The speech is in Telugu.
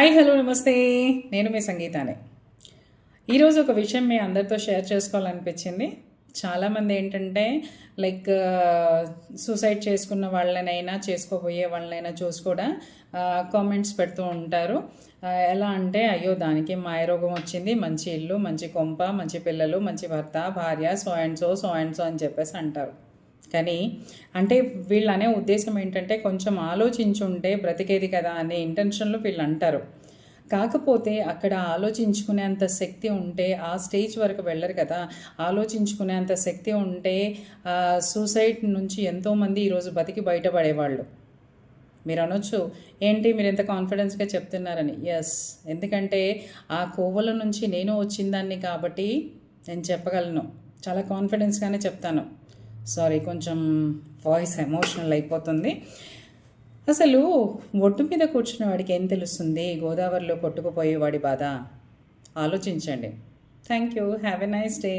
హాయ్ హలో నమస్తే, నేను మీ సంగీతానే. ఈరోజు ఒక విషయం మీ అందరితో షేర్ చేసుకోవాలనిపించింది. చాలామంది ఏంటంటే లైక్ సూసైడ్ చేసుకున్న వాళ్ళనైనా చేసుకోబోయే వాళ్ళనైనా చూసి కూడా కామెంట్స్ పెడుతూ ఉంటారు. ఎలా అంటే అయ్యో దానికి మాయరోగం వచ్చింది, మంచి ఇల్లు, మంచి కొంప, మంచి పిల్లలు, మంచి భర్త, భార్య, సో అండ్ సో అని చెప్పేసి అంటారు. కానీ అంటే వీళ్ళు అనే ఉద్దేశం ఏంటంటే కొంచెం ఆలోచించుంటే బ్రతికేది కదా అనే ఇంటెన్షన్లో వీళ్ళు అంటారు. కాకపోతే అక్కడ ఆలోచించుకునేంత శక్తి ఉంటే ఆ స్టేజ్ వరకు వెళ్ళరు కదా. ఆలోచించుకునేంత శక్తి ఉంటే సూసైడ్ నుంచి ఎంతోమంది ఈరోజు బతికి బయటపడేవాళ్ళు. మీరు అనొచ్చు ఏంటి మీరు ఎంత కాన్ఫిడెన్స్గా చెప్తున్నారని. ఎస్, ఎందుకంటే ఆ కోవల నుంచి నేను వచ్చిందాన్ని కాబట్టి నేను చెప్పగలను, చాలా కాన్ఫిడెన్స్గానే చెప్తాను. సారీ, కొంచెం వాయిస్ ఎమోషనల్ అయిపోతుంది. అసలు ఒడ్డు మీద కూర్చున్న వాడికి ఏం తెలుస్తుంది గోదావరిలో కొట్టుకుపోయేవాడి బాధ? ఆలోచించండి. Thank you. Have a nice day.